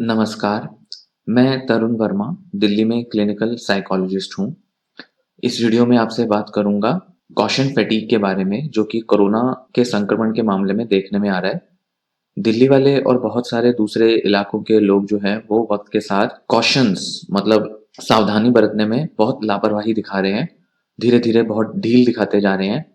नमस्कार, मैं तरुण वर्मा, दिल्ली में क्लिनिकल साइकोलॉजिस्ट हूँ। इस वीडियो में आपसे बात करूँगा कॉशन फैटीग के बारे में, जो कि कोरोना के संक्रमण के मामले में देखने में आ रहा है। दिल्ली वाले और बहुत सारे दूसरे इलाकों के लोग जो हैं, वो वक़्त के साथ कॉशन्स मतलब सावधानी बरतने में बहुत लापरवाही दिखा रहे हैं। धीरे-धीरे बहुत ढील दिखाते जा रहे हैं।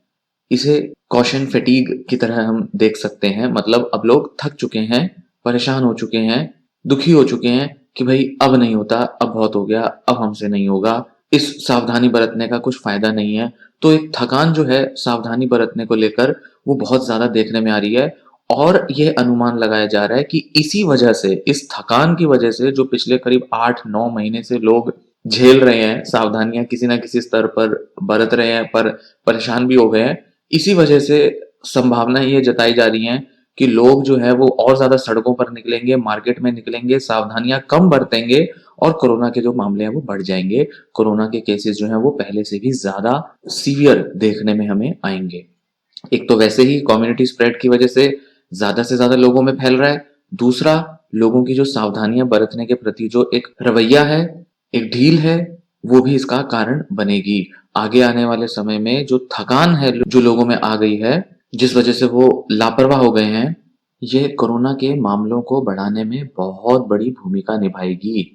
इसे कॉशन फैटीग की तरह हम देख सकते हैं। मतलब अब लोग थक चुके हैं, परेशान हो चुके हैं, दुखी हो चुके हैं कि भई अब नहीं होता, अब बहुत हो गया, अब हमसे नहीं होगा, इस सावधानी बरतने का कुछ फ़ायदा नहीं है। तो एक थकान जो है सावधानी बरतने को लेकर वो बहुत ज़्यादा देखने में आ रही है और ये अनुमान लगाया जा रहा है कि इसी वजह से, इस थकान की वजह से जो पिछले करीब 8-9 महीने से लोग झेल रहे हैं, सावधानियाँ किसी न किसी स्तर पर बरत रहे हैं, पर परेशान भी हो गए हैं। इसी वजह से संभावना ये जताई जा रही है कि लोग जो है वो और ज़्यादा सड़कों पर निकलेंगे, मार्केट में निकलेंगे, सावधानियाँ कम बरतेंगे और कोरोना के जो मामले हैं वो बढ़ जाएँगे। कोरोना के केसेज़ जो हैं वो पहले से भी ज़्यादा सीवियर देखने में हमें आएँगे। एक तो वैसे ही कम्युनिटी स्प्रेड की वजह से ज़्यादा लोगों में फैल रहा है। दूसरा, लोगों की जो सावधानियाँ बरतने के प्रति जो एक रवैया है, एक ढील है, वो भी इसका कारण बनेगी। आगे आने वाले समय में जो थकान है जो लोगों में आ गई है, जिस वजह से वो लापरवाह हो गए हैं, ये कोरोना के मामलों को बढ़ाने में बहुत बड़ी भूमिका निभाएगी।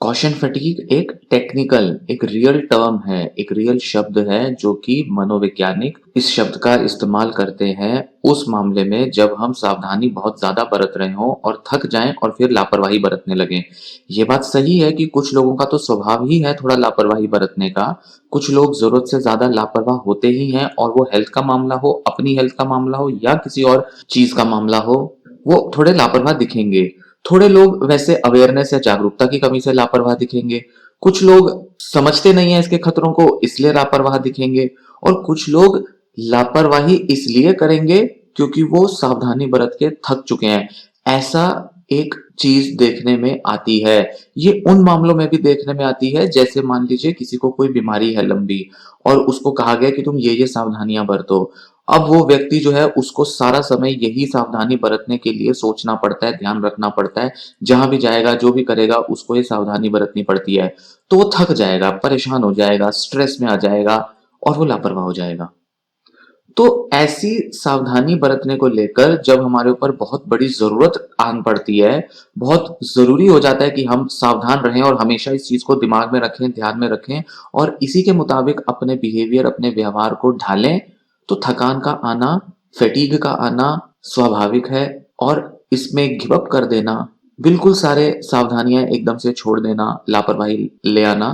कॉशन फटीग एक टेक्निकल, एक रियल टर्म है, एक रियल शब्द है जो कि मनोवैज्ञानिक इस शब्द का इस्तेमाल करते हैं उस मामले में जब हम सावधानी बहुत ज़्यादा बरत रहे हों और थक जाएँ और फिर लापरवाही बरतने लगें। ये बात सही है कि कुछ लोगों का तो स्वभाव ही है थोड़ा लापरवाही बरतने का। कुछ लोग ज़रूरत से ज़्यादा लापरवाह होते ही हैं और वो हेल्थ का मामला हो, अपनी हेल्थ का मामला हो या किसी और चीज़ का मामला हो, वो थोड़े लापरवाह दिखेंगे। थोड़े लोग वैसे अवेयरनेस या जागरूकता की कमी से लापरवाह दिखेंगे। कुछ लोग समझते नहीं है इसके खतरों को इसलिए लापरवाह दिखेंगे और कुछ लोग लापरवाही इसलिए करेंगे क्योंकि वो सावधानी बरत के थक चुके हैं। ऐसा एक चीज देखने में आती है। ये उन मामलों में भी देखने में आती है जैसे मान लीजिए किसी को कोई बीमारी है लंबी और उसको कहा गया कि तुम ये सावधानियां बरतो। अब वो व्यक्ति जो है उसको सारा समय यही सावधानी बरतने के लिए सोचना पड़ता है, ध्यान रखना पड़ता है। जहाँ भी जाएगा, जो भी करेगा उसको ये सावधानी बरतनी पड़ती है। तो वो थक जाएगा, परेशान हो जाएगा, स्ट्रेस में आ जाएगा और वो लापरवाह हो जाएगा। तो ऐसी सावधानी बरतने को लेकर जब हमारे ऊपर बहुत बड़ी ज़रूरत आन पड़ती है, बहुत ज़रूरी हो जाता है कि हम सावधान रहें और हमेशा इस चीज़ को दिमाग में रखें, ध्यान में रखें और इसी के मुताबिक अपने बिहेवियर, अपने व्यवहार को ढालें, तो थकान का आना, फैटीग का आना स्वाभाविक है और इसमें गिव अप कर देना, बिल्कुल सारे सावधानियाँ एकदम से छोड़ देना, लापरवाही ले आना,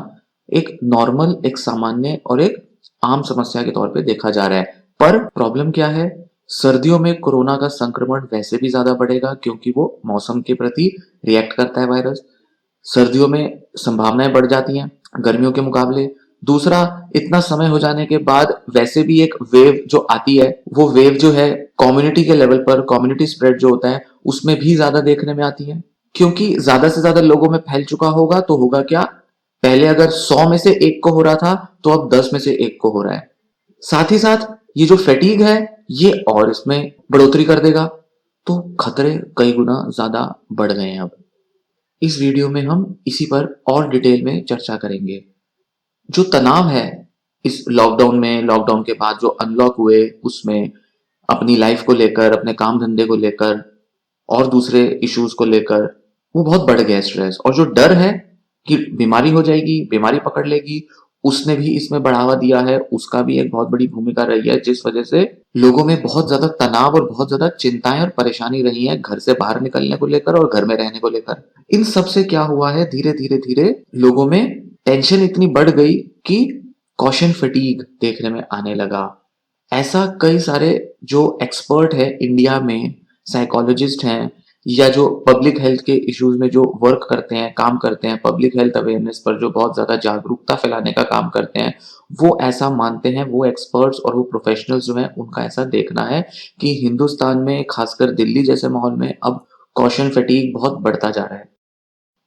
एक नॉर्मल, एक सामान्य और एक आम समस्या के तौर पे देखा जा रहा है। पर प्रॉब्लम क्या है? सर्दियों में कोरोना का संक्रमण वैसे भी ज़्यादा बढ़ेगा क्योंकि वो मौसम के प्रति रिएक्ट करता है वायरस। सर्दियों में संभावनाएं बढ़ जाती हैं गर्मियों के मुकाबले। दूसरा, इतना समय हो जाने के बाद वैसे भी एक वेव जो आती है, वो वेव जो है कम्युनिटी के लेवल पर, कम्युनिटी स्प्रेड जो होता है, उसमें भी ज़्यादा देखने में आती है। क्योंकि ज़्यादा से ज़्यादा लोगों में फैल चुका होगा तो होगा क्या? पहले अगर 100 में से 1 को हो रहा था, तो अब 10 में से 1 को हो रहा है। साथ ही साथ ये जो फैटीग है, ये और इसमें बढ़ोतरी कर देगा। तो खतरे कई गुना ज़्यादा बढ़ गए हैं अब। इस वीडियो में हम इसी पर और डिटेल में चर्चा करेंगे। जो तनाव है इस लॉकडाउन में, लॉकडाउन के बाद जो अनलॉक हुए उसमें, अपनी लाइफ को लेकर, अपने काम धंधे को लेकर और दूसरे इश्यूज को लेकर, वो बहुत बढ़ गया स्ट्रेस। और जो डर है कि बीमारी हो जाएगी, बीमारी पकड़ लेगी, उसने भी इसमें बढ़ावा दिया है। उसका भी एक बहुत बड़ी भूमिका रही है जिस वजह से लोगों में बहुत ज्यादा तनाव और बहुत ज्यादा चिंताएं और परेशानी रही है घर से बाहर निकलने को लेकर और घर में रहने को लेकर। इन सब से क्या हुआ है, धीरे धीरे धीरे लोगों में टेंशन इतनी बढ़ गई कि कॉशन फटीग देखने में आने लगा। ऐसा कई सारे जो एक्सपर्ट है इंडिया में, साइकोलॉजिस्ट हैं या जो पब्लिक हेल्थ के इश्यूज में जो वर्क करते हैं, काम करते हैं, पब्लिक हेल्थ अवेयरनेस पर जो बहुत ज्यादा जागरूकता फैलाने का काम करते हैं, वो ऐसा मानते हैं, वो एक्सपर्ट्स और वो प्रोफेशनल्स जो हैं उनका ऐसा देखना है कि हिंदुस्तान में, खासकर दिल्ली जैसे माहौल में, अब कॉशन फटीग बहुत बढ़ता जा रहा है।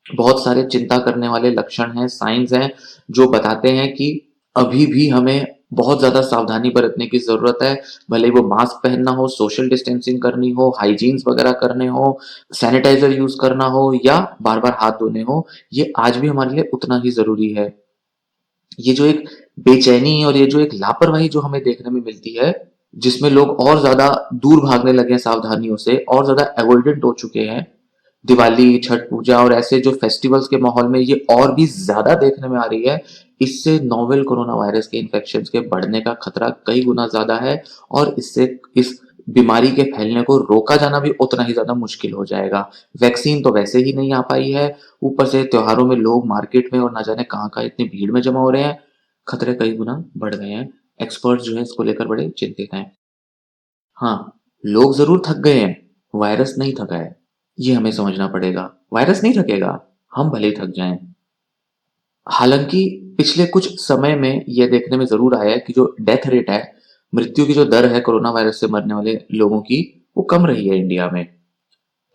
बहुत सारे चिंता करने वाले लक्षण हैं, साइंस हैं जो बताते हैं कि अभी भी हमें बहुत ज़्यादा सावधानी बरतने की ज़रूरत है, भले ही वो मास्क पहनना हो, सोशल डिस्टेंसिंग करनी हो, हाइजीन्स वगैरह करने हो, सैनिटाइज़र यूज़ करना हो या बार-बार हाथ धोने हो, ये आज भी हमारे लिए उतना ही ज़रूरी है। ये जो एक बेचैनी और ये जो एक लापरवाही जो हमें देखने में मिलती है, जिसमें लोग और ज़्यादा दूर भागने लगे हैं सावधानियों से और ज़्यादा अवॉइडेंट हो चुके हैं, दिवाली, छठ पूजा और ऐसे जो फेस्टिवल्स के माहौल में ये और भी ज़्यादा देखने में आ रही है। इससे नोवेल कोरोना वायरस के इन्फेक्शंस के बढ़ने का खतरा कई गुना ज़्यादा है और इससे इस बीमारी के फैलने को रोका जाना भी उतना ही ज़्यादा मुश्किल हो जाएगा। वैक्सीन तो वैसे ही नहीं आ पाई है, ऊपर से त्योहारों में लोग मार्केट में और ना जाने कहाँ-कहाँ इतनी भीड़ में जमा हो रहे हैं, खतरे कई गुना बढ़ गए हैं। एक्सपर्ट्स जो हैं इसको लेकर बड़े चिंतित हैं। हाँ, लोग ज़रूर थक गए हैं, वायरस नहीं थका है। ये हमें समझना पड़ेगा। वायरस नहीं थकेगा, हम भले ही थक जाएँ। हालाँकि पिछले कुछ समय में ये देखने में ज़रूर आया है कि जो डेथ रेट है, मृत्यु की जो दर है कोरोना वायरस से मरने वाले लोगों की, वो कम रही है इंडिया में।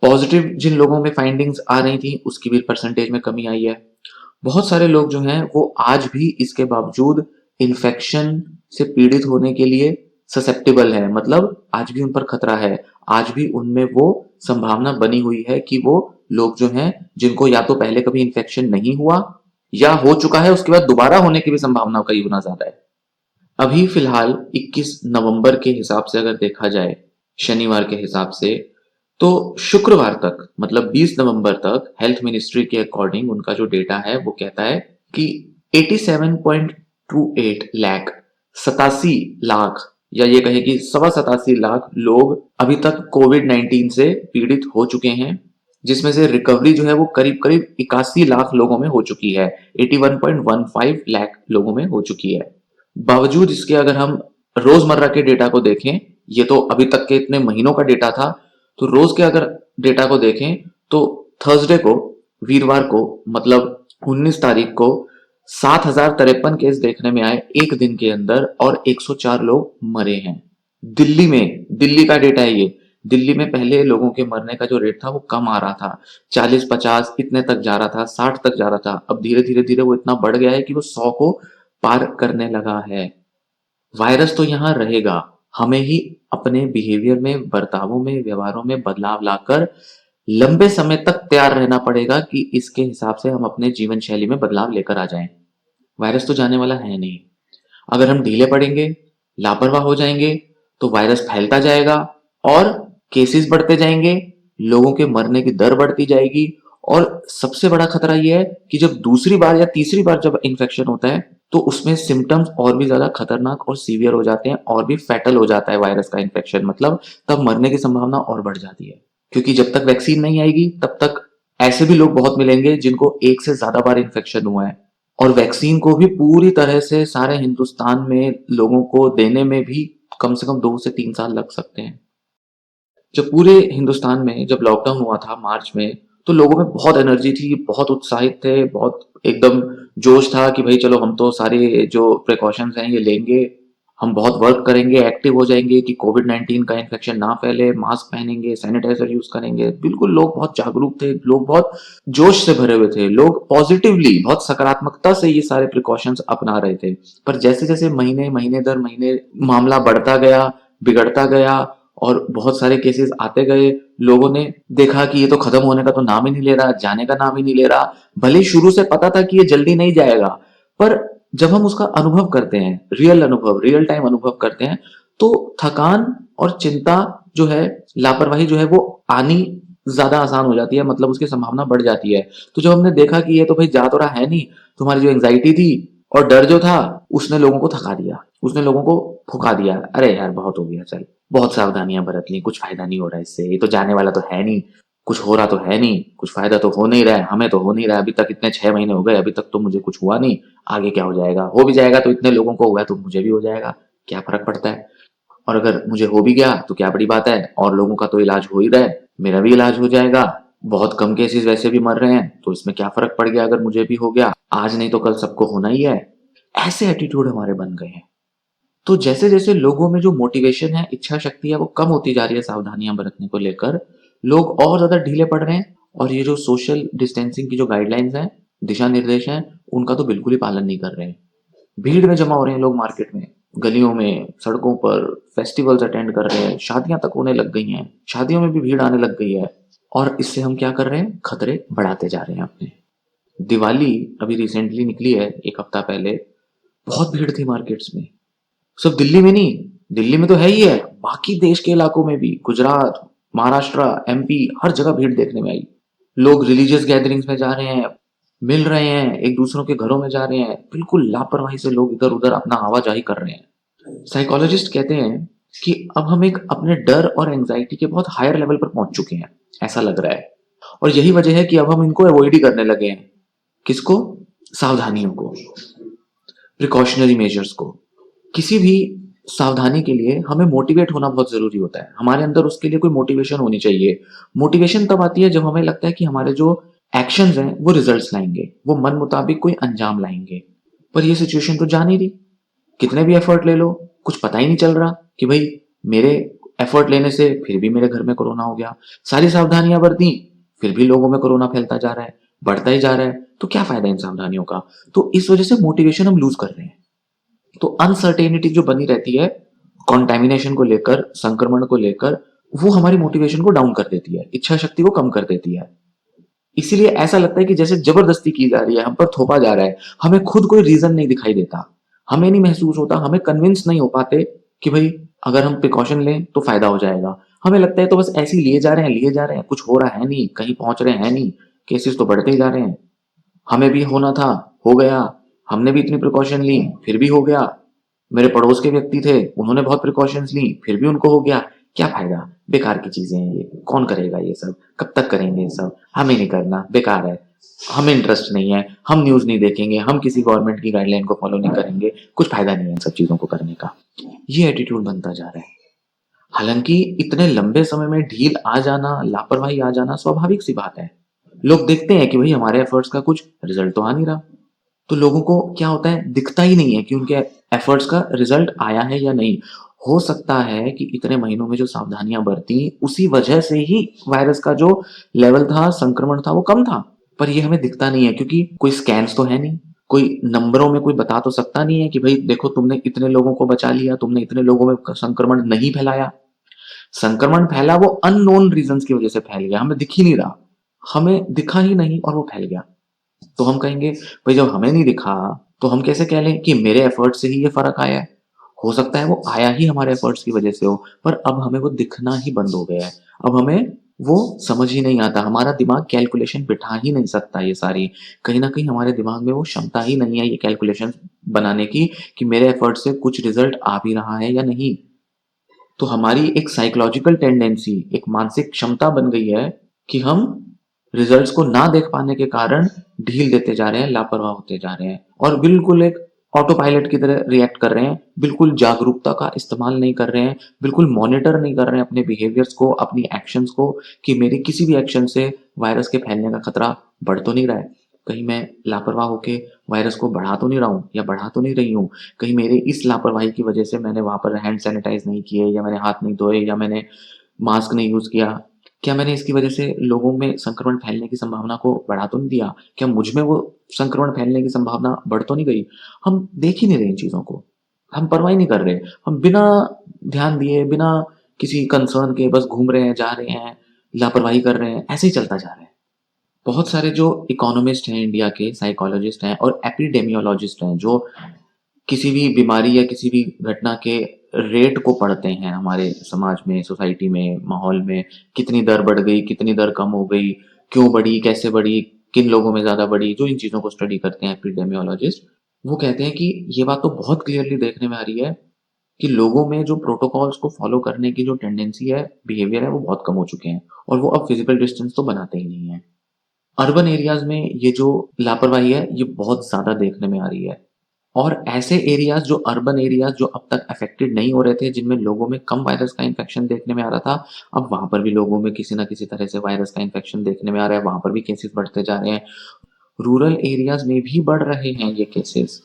पॉज़िटिव जिन लोगों में फाइंडिंग्स आ रही थी, उसकी भी परसेंटेज में कमी आई है। बहुत सारे लोग जो हैं, वो आज भी इसके बावजूद इन्फेक्शन से पीड़ित होने के लिए ससेप्टेबल हैं। मतलब आज भी उन पर खतरा है। आज भी उनमें वो संभावना बनी हुई है कि वो लोग जो हैं, जिनको या तो पहले कभी इन्फेक्शन नहीं हुआ या हो चुका है, उसके बाद दोबारा होने की भी संभावना कई गुना ज़्यादा है। अभी फिलहाल 21 नवंबर के हिसाब से अगर देखा जाए, शनिवार के हिसाब से, तो शुक्रवार तक मतलब 20 नवंबर तक हेल्थ मिनिस्ट्री के अकॉर्डिंग उनका जो डेटा है वो कहता है कि 87.28 लाख 87 लाख या ये कहे कि 87 लाख लोग अभी तक कोविड 19 से पीड़ित हो चुके हैं, जिसमें से रिकवरी जो है वो करीब करीब 81 लाख लोगों में हो चुकी है। 81.15 लाख लोगों में हो चुकी है। बावजूद इसके अगर हम रोजमर्रा के डेटा को देखें, ये तो अभी तक के इतने महीनों का डेटा था, तो रोज के अगर डेटा को देखें तो थर्सडे को, वीरवार को, मतलब 19 तारीख को 7,053 केस देखने में आए एक दिन के अंदर और 104 लोग मरे हैं। दिल्ली का डेटा है ये। दिल्ली में पहले लोगों के मरने का जो रेट था वो कम आ रहा था, 40-50 इतने तक जा रहा था, 60 तक जा रहा था। अब धीरे धीरे धीरे वो इतना बढ़ गया है कि वो 100 को पार करने लगा है। वायरस तो यहाँ रहेगा, हमें ही अपने बिहेवियर में, बर्तावों में, व्यवहारों में बदलाव लाकर लंबे समय तक तैयार रहना पड़ेगा कि इसके हिसाब से हम अपने जीवन शैली में बदलाव लेकर आ जाएं। वायरस तो जाने वाला है नहीं। अगर हम ढीले पड़ेंगे, लापरवाह हो जाएंगे, तो वायरस फैलता जाएगा और केसेस बढ़ते जाएंगे, लोगों के मरने की दर बढ़ती जाएगी और सबसे बड़ा खतरा यह है कि जब दूसरी बार या तीसरी बार जब इन्फेक्शन होता है, तो उसमें सिम्टम्स और भी ज्यादा खतरनाक और सीवियर हो जाते हैं और भी फैटल हो जाता है वायरस का इन्फेक्शन, मतलब तब मरने की संभावना और बढ़ जाती है। क्योंकि जब तक वैक्सीन नहीं आएगी, तब तक ऐसे भी लोग बहुत मिलेंगे जिनको एक से ज्यादा बार इन्फेक्शन हुआ है और वैक्सीन को भी पूरी तरह से सारे हिंदुस्तान में लोगों को देने में भी कम से कम 2 से 3 साल लग सकते हैं। जब पूरे हिंदुस्तान में जब लॉकडाउन हुआ था मार्च में, तो लोगों में बहुत एनर्जी थी, बहुत उत्साहित थे, बहुत एकदम जोश था कि भाई चलो हम तो सारे जो प्रिकॉशंस हैं ये लेंगे, हम बहुत वर्क करेंगे, एक्टिव हो जाएंगे कि कोविड 19 का इन्फेक्शन ना फैले, मास्क पहनेंगे, सैनिटाइजर यूज करेंगे। बिल्कुल लोग बहुत जागरूक थे, लोग बहुत जोश से भरे हुए थे, लोग पॉजिटिवली बहुत सकारात्मकता से ये सारे प्रिकॉशंस अपना रहे थे। पर जैसे जैसे महीने महीने दर महीने मामला बढ़ता गया, बिगड़ता गया और बहुत सारे केसेस आते गए, लोगों ने देखा कि ये तो खत्म होने का तो नाम ही नहीं ले रहा, जाने का नाम ही नहीं ले रहा। भले शुरू से पता था कि ये जल्दी नहीं जाएगा, पर जब हम उसका अनुभव करते हैं, रियल अनुभव, रियल टाइम अनुभव करते हैं, तो थकान और चिंता जो है, लापरवाही जो है वो आनी ज्यादा आसान हो जाती है, मतलब उसकी संभावना बढ़ जाती है। तो जब हमने देखा कि ये तो भाई जा तो रहा है नहीं, तुम्हारी जो एंग्जाइटी थी और डर जो था, उसने लोगों को थका दिया, उसने लोगों को फुका दिया। अरे यार बहुत हो गया, चल बहुत सावधानियां बरत ली, कुछ फायदा नहीं हो रहा इससे, ये तो जाने वाला तो है नहीं, कुछ हो रहा तो है नहीं, कुछ फायदा तो हो नहीं रहा है, हमें तो हो नहीं रहा है, अभी तक इतने 6 महीने हो गए, अभी तक तो मुझे कुछ हुआ नहीं, आगे क्या हो जाएगा, हो भी जाएगा तो इतने लोगों को हुआ है तो मुझे भी हो जाएगा, क्या फर्क पड़ता है। और अगर मुझे हो भी गया तो क्या बड़ी बात है, और लोगों का तो इलाज हो ही रहा है, मेरा भी इलाज हो जाएगा, बहुत कम केसेस वैसे भी मर रहे हैं, तो इसमें क्या फर्क पड़ गया अगर मुझे भी हो गया, आज नहीं तो कल सबको होना ही है। ऐसे एटीट्यूड हमारे बन गए हैं। तो जैसे जैसे लोगों में जो मोटिवेशन है, इच्छा शक्ति है, वो कम होती जा रही है सावधानियां बरतने को लेकर, लोग और ज्यादा ढीले पड़ रहे हैं और ये जो सोशल डिस्टेंसिंग की जो गाइडलाइंस हैं, दिशा निर्देश हैं, उनका तो बिल्कुल ही पालन नहीं कर रहे हैं। भीड़ में जमा हो रहे हैं लोग मार्केट में, गलियों में, सड़कों पर फेस्टिवल्स अटेंड कर रहे हैं, शादियां तक होने लग गई हैं, शादियों में भी भीड़ आने लग गई है। और इससे हम क्या कर रहे हैं, खतरे बढ़ाते जा रहे हैं अपने। दिवाली अभी रिसेंटली निकली है, एक हफ्ता पहले, बहुत भीड़ थी मार्केट्स में। सिर्फ दिल्ली में नहीं, दिल्ली में तो है ही है, बाकी देश के इलाकों में भी, गुजरात, महाराष्ट्र, एमपी, हर जगह भीड़ देखने में आई। लोग रिलीजियस गैदरिंग्स में जा रहे हैं, मिल रहे हैं, एक दूसरों के घरों में जा रहे हैं, बिल्कुल लापरवाही से लोग इधर उधर अपना आवाजाही कर रहे हैं। साइकोलॉजिस्ट कहते हैं कि अब हम एक अपने डर और एंजाइटी के बहुत हायर लेवल पर पहुंच चुके हैं, ऐसा लग रहा है। और यही वजह है कि अब हम इनको अवॉइड ही करने लगे हैं। किसको? सावधानियों को, प्रिकॉशनरी मेजर्स को। किसी भी सावधानी के लिए हमें मोटिवेट होना बहुत जरूरी होता है, हमारे अंदर उसके लिए कोई मोटिवेशन होनी चाहिए। मोटिवेशन तब आती है जब हमें लगता है कि हमारे जो एक्शंस हैं वो रिजल्ट्स लाएंगे, वो मन मुताबिक कोई अंजाम लाएंगे। पर ये सिचुएशन तो जा नहीं रही। कितने भी एफर्ट ले लो, कुछ पता ही नहीं चल रहा कि भाई मेरे एफर्ट लेने से फिर भी मेरे घर में कोरोना हो गया। सारी सावधानियां बरती, फिर भी लोगों में कोरोना फैलता जा रहा है, बढ़ता ही जा रहा है। तो क्या फायदा इन सावधानियों का? तो इस वजह से मोटिवेशन हम लूज कर रहे हैं। तो अनसर्टेनिटी जो बनी रहती है कॉन्टेमिनेशन को लेकर, संक्रमण को लेकर, वो हमारी मोटिवेशन को डाउन कर देती है, इच्छा शक्ति को कम कर देती है। इसीलिए ऐसा लगता है कि जैसे जबरदस्ती की जा रही है, हम पर थोपा जा रहा है। हमें खुद कोई रीजन नहीं दिखाई देता, हमें नहीं महसूस होता, हमें कन्विंस नहीं हो पाते कि भाई अगर हम प्रिकॉशन लें तो फायदा हो जाएगा। हमें लगता है तो बस ऐसे ही लिए जा रहे हैं, लिए जा रहे हैं, कुछ हो रहा है नहीं, कहीं पहुंच रहे हैं नहीं, केसेस तो बढ़ते ही जा रहे हैं। हमें भी होना था, हो गया। हमने भी इतनी प्रिकॉशन ली, फिर भी हो गया। मेरे पड़ोस के व्यक्ति थे, उन्होंने बहुत प्रिकॉशंस ली, फिर भी उनको हो गया। क्या फायदा? बेकार की चीजें हैं ये, कौन करेगा ये सब, कब तक करेंगे ये सब, हमें नहीं करना, बेकार है, हमें इंटरेस्ट नहीं है, हम न्यूज नहीं देखेंगे, हम किसी गवर्नमेंट की गाइडलाइन को फॉलो नहीं करेंगे, कुछ फायदा नहीं है इन सब चीजों को करने का। ये एटीट्यूड बनता जा रहा है। हालांकि इतने लंबे समय में ढील आ जाना, लापरवाही आ जाना स्वाभाविक सी बात है। लोग देखते हैं कि भाई हमारे एफर्ट्स का कुछ रिजल्ट तो आ नहीं रहा, तो लोगों को क्या होता है, दिखता ही नहीं है कि उनके एफर्ट्स का रिजल्ट आया है या नहीं। हो सकता है कि इतने महीनों में जो सावधानियां बरती, उसी वजह से ही वायरस का जो लेवल था, संक्रमण था, वो कम था। पर ये हमें दिखता नहीं है क्योंकि कोई स्कैन्स तो है नहीं, कोई नंबरों में कोई बता तो सकता नहीं है कि भाई देखो तुमने इतने लोगों को बचा लिया, तुमने इतने लोगों में संक्रमण नहीं फैलाया। संक्रमण फैला वो अननोन रीजंस की वजह से फैल गया, हमें दिख ही नहीं रहा, हमें दिखा ही नहीं और वो फैल गया। तो हम कहेंगे भाई जब हमें नहीं दिखा तो हम कैसे कह लें कि मेरे एफर्ट से ही ये फर्क आया है? हो सकता है वो आया ही हमारे एफर्ट्स की वजह से हो, पर अब हमें वो दिखना ही बंद हो गया है। अब हमें वो समझ ही नहीं आता, हमारा दिमाग कैलकुलेशन बिठा ही नहीं सकता ये सारी। कहीं ना कहीं हमारे दिमाग में वो क्षमता ही नहीं है ये कैलकुलेशन बनाने की कि मेरे एफर्ट से कुछ रिजल्ट आ भी रहा है या नहीं। तो हमारी एक साइकोलॉजिकल टेंडेंसी, एक मानसिक क्षमता बन गई है कि हम रिजल्ट्स को ना देख पाने के कारण ढील देते जा रहे हैं, लापरवाह होते जा रहे हैं और बिल्कुल एक ऑटो पायलट की तरह रिएक्ट कर रहे हैं। बिल्कुल जागरूकता का इस्तेमाल नहीं कर रहे हैं, बिल्कुल मॉनिटर नहीं कर रहे हैं अपने बिहेवियर्स को, अपनी एक्शंस को, कि मेरी किसी भी एक्शन से वायरस के फैलने का खतरा बढ़ तो नहीं रहा है, कहीं मैं लापरवाह होके वायरस को बढ़ा तो नहीं रहा हूँ या बढ़ा तो नहीं रही हूँ, कहीं मेरे इस लापरवाही की वजह से मैंने वहां पर हैंड सैनिटाइज नहीं किए, या मैंने हाथ नहीं धोए, या मैंने मास्क नहीं यूज किया, क्या मैंने इसकी वजह से लोगों में संक्रमण फैलने की संभावना को बढ़ा तो नहीं दिया, क्या मुझ में वो संक्रमण फैलने की संभावना बढ़ तो नहीं गई? हम देख ही नहीं रहे इन चीजों को, हम परवाह ही नहीं कर रहे, हम बिना ध्यान दिए, बिना किसी कंसर्न के बस घूम रहे हैं, जा रहे हैं, लापरवाही कर रहे हैं, ऐसे ही चलता जा रहा है। बहुत सारे जो इकोनॉमिस्ट हैं इंडिया के, साइकोलॉजिस्ट हैं और एपिडेमियोलॉजिस्ट हैं, जो किसी भी बीमारी या किसी भी घटना के रेट को पढ़ते हैं हमारे समाज में, सोसाइटी में, माहौल में, कितनी दर बढ़ गई, कितनी दर कम हो गई, क्यों बढ़ी, कैसे बढ़ी, किन लोगों में ज्यादा बढ़ी, जो इन चीजों को स्टडी करते हैं एपिडेमियोलॉजिस्ट, वो कहते हैं कि ये बात तो बहुत क्लियरली देखने में आ रही है कि लोगों में जो प्रोटोकॉल्स को फॉलो करने की जो टेंडेंसी है, बिहेवियर है, वो बहुत कम हो चुके हैं और वो अब फिजिकल डिस्टेंस तो बनाते ही नहीं है। अर्बन एरियाज में ये जो लापरवाही है ये बहुत ज्यादा देखने में आ रही है। और ऐसे एरियाज, जो अर्बन एरियाज जो अब तक अफेक्टेड नहीं हो रहे थे, जिनमें लोगों में कम वायरस का इन्फेक्शन देखने में आ रहा था, अब वहां पर भी लोगों में किसी ना किसी तरह से वायरस का इन्फेक्शन देखने में आ रहा है, वहां पर भी केसेस बढ़ते जा रहे हैं। रूरल एरियाज में भी बढ़ रहे हैं ये केसेस।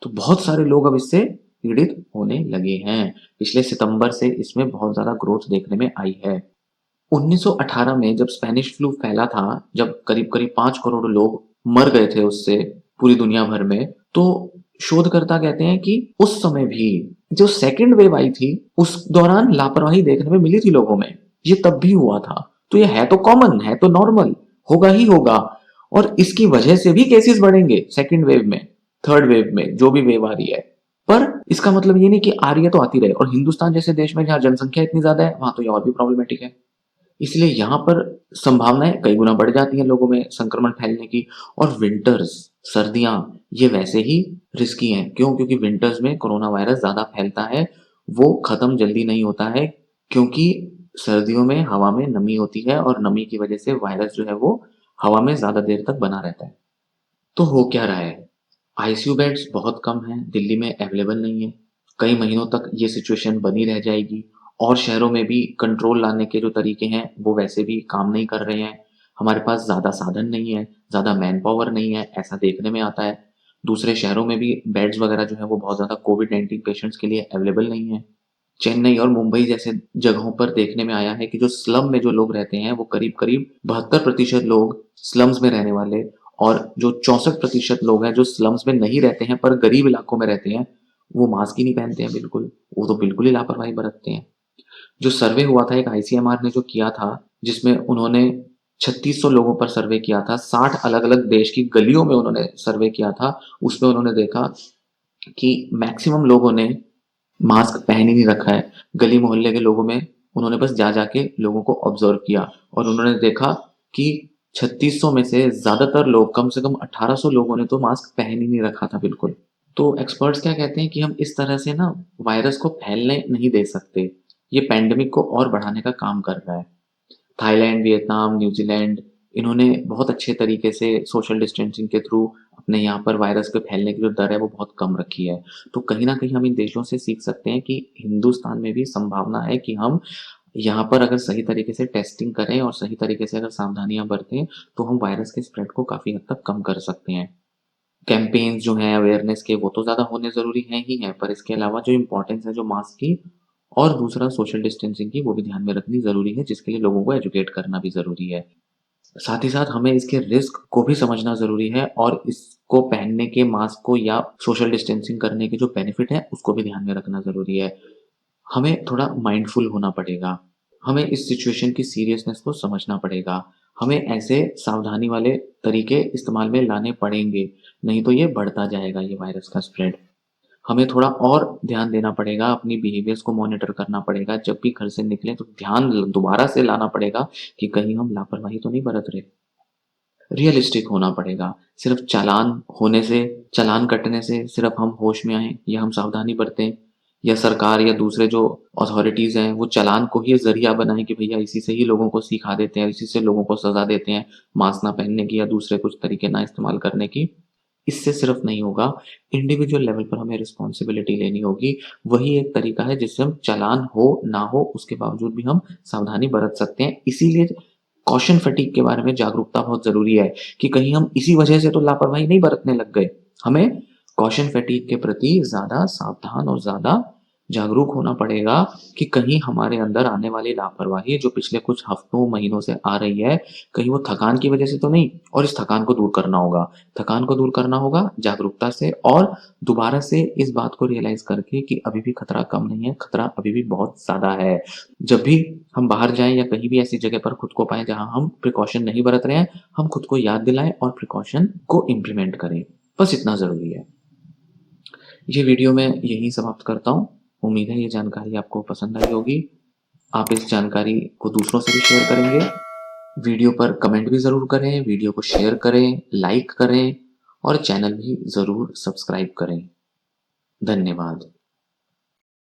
तो बहुत सारे लोग अब इससे पीड़ित होने लगे हैं। पिछले सितंबर से इसमें बहुत ज्यादा ग्रोथ देखने में आई है। 1918 में जब स्पेनिश फ्लू फैला था, जब करीब करीब 5 करोड़ लोग मर गए थे उससे पूरी दुनिया भर में, तो शोधकर्ता कहते हैं कि उस समय भी जो सेकंड वेव आई थी उस दौरान लापरवाही देखने में मिली थी लोगों में, ये तब भी हुआ था। तो ये है तो कॉमन, है तो नॉर्मल, होगा ही होगा। और इसकी वजह से भी केसेस बढ़ेंगे सेकंड वेव में, थर्ड वेव में, जो भी वेव आ रही है। पर इसका मतलब ये नहीं कि आ रही है तो आती रहे। और हिंदुस्तान जैसे देश में जहां जनसंख्या इतनी ज्यादा है वहां तो ये और भी प्रॉब्लमेटिक है। इसलिए यहाँ पर संभावनाएं कई गुना बढ़ जाती हैं लोगों में संक्रमण फैलने की। और विंटर्स, सर्दियां, ये वैसे ही रिस्की हैं। क्यों? क्योंकि विंटर्स में कोरोना वायरस ज्यादा फैलता है, वो खत्म जल्दी नहीं होता है, क्योंकि सर्दियों में हवा में नमी होती है और नमी की वजह से वायरस जो है वो हवा में ज्यादा देर तक बना रहता है। तो हो क्या रहा है? आईसीयू बेड्स बहुत कम हैं, दिल्ली में अवेलेबल नहीं है। कई महीनों तक ये सिचुएशन बनी रह जाएगी। और शहरों में भी कंट्रोल लाने के जो तरीके हैं वो वैसे भी काम नहीं कर रहे हैं। हमारे पास ज़्यादा साधन नहीं है, ज़्यादा मैन पावर नहीं है, ऐसा देखने में आता है। दूसरे शहरों में भी बेड्स वगैरह जो है वो बहुत ज़्यादा कोविड-19 पेशेंट्स के लिए अवेलेबल नहीं है। चेन्नई और मुंबई जैसे जगहों पर देखने में आया है कि जो स्लम में जो लोग रहते हैं वो करीब-करीब 72% लोग स्लम्स में रहने वाले, और जो 64% लोग हैं जो स्लम्स में नहीं रहते हैं पर गरीब इलाकों में रहते हैं, वो मास्क ही नहीं पहनते हैं बिल्कुल। वो तो बिल्कुल ही लापरवाही बरतते हैं। जो सर्वे हुआ था एक आईसीएमआर ने जो किया था, जिसमें उन्होंने 3600 लोगों पर सर्वे किया था, 60 अलग-अलग देश की गलियों में उन्होंने सर्वे किया था। उसमें उन्होंने देखा कि मैक्सिमम लोगों ने मास्क पहन ही नहीं रखा है। गली मोहल्ले के लोगों में उन्होंने बस जा जाके लोगों को ऑब्जर्व किया और उन्होंने देखा कि 3600 में से ज्यादातर लोग, कम से कम 1800 लोगों ने तो मास्क पहन ही नहीं रखा था बिल्कुल। तो एक्सपर्ट्स क्या कहते हैं कि हम इस तरह से ना वायरस को फैलने नहीं दे सकते। ये पैंडेमिक को और बढ़ाने का काम कर रहा है। थाईलैंड, वियतनाम, न्यूजीलैंड, इन्होंने बहुत अच्छे तरीके से सोशल डिस्टेंसिंग के थ्रू अपने यहाँ पर वायरस के फैलने की जो दर है वो बहुत कम रखी है। तो कहीं न कहीं हम इन देशों से सीख सकते हैं कि हिंदुस्तान में भी संभावना है कि हम यहाँ पर अगर सही तरीके से टेस्टिंग करें और सही तरीके से अगर सावधानियाँ बरतें, तो हम वायरस के स्प्रेड को काफ़ी हद तक कम कर सकते हैं। कैंपेन्स जो हैं अवेयरनेस के, वो तो ज़्यादा होने ज़रूरी हैं ही हैं, पर इसके अलावा जो इम्पोर्टेंस है जो मास्क की और दूसरा सोशल डिस्टेंसिंग की, वो भी ध्यान में रखनी ज़रूरी है, जिसके लिए लोगों को एजुकेट करना भी ज़रूरी है। साथ ही साथ हमें इसके रिस्क को भी समझना ज़रूरी है और इसको पहनने के, मास्क को या सोशल डिस्टेंसिंग करने के जो बेनिफिट है उसको भी ध्यान में रखना ज़रूरी है। हमें थोड़ा माइंडफुल होना पड़ेगा। हमें इस सिचुएशन की सीरियसनेस को समझना पड़ेगा। हमें ऐसे सावधानी वाले तरीके इस्तेमाल में लाने पड़ेंगे, नहीं तो ये बढ़ता जाएगा ये वायरस का स्प्रेड। हमें थोड़ा और ध्यान देना पड़ेगा, अपनी बिहेवियर्स को मॉनिटर करना पड़ेगा। जब भी घर से निकलें तो ध्यान दोबारा से लाना पड़ेगा कि कहीं हम लापरवाही तो नहीं बरत रहे। रियलिस्टिक होना पड़ेगा। सिर्फ चालान कटने से सिर्फ हम होश में आए या हम सावधानी बरतें, या सरकार या दूसरे जो अथॉरिटीज हैं वो चालान को ही जरिया बनाएं कि भैया इसी से ही लोगों को सिखा देते हैं, इसी से लोगों को सजा देते हैं मास्क ना पहनने की या दूसरे कुछ तरीके ना इस्तेमाल करने की। इससे सिर्फ नहीं होगा, इंडिविजुअल लेवल पर हमें रिस्पॉन्सिबिलिटी लेनी होगी। वही एक तरीका है जिससे हम चालान हो ना हो उसके बावजूद भी हम सावधानी बरत सकते हैं। इसीलिए कॉशन फटीग के बारे में जागरूकता बहुत जरूरी है कि कहीं हम इसी वजह से तो लापरवाही नहीं बरतने लग गए। हमें कॉशन फटीग के प्रति ज्यादा सावधान और ज्यादा जागरूक होना पड़ेगा कि कहीं हमारे अंदर आने वाली लापरवाही जो पिछले कुछ हफ्तों महीनों से आ रही है, कहीं वो थकान की वजह से तो नहीं। और इस थकान को दूर करना होगा, थकान को दूर करना होगा जागरूकता से, और दोबारा से इस बात को रियलाइज करके कि अभी भी खतरा कम नहीं है, खतरा अभी भी बहुत ज्यादा है। जब भी हम बाहर जाएं या कहीं भी ऐसी जगह पर खुद को पाएं जहां हम प्रिकॉशन नहीं बरत रहे हैं, हम खुद को याद दिलाएं और प्रिकॉशन को इम्प्लीमेंट करें। बस इतना जरूरी है। ये वीडियो मैं यहीं समाप्त करता हूँ। उम्मीद है ये जानकारी आपको पसंद आई होगी। आप इस जानकारी को दूसरों से भी शेयर करेंगे। वीडियो पर कमेंट भी ज़रूर करें, वीडियो को शेयर करें, लाइक करें और चैनल भी ज़रूर सब्सक्राइब करें। धन्यवाद।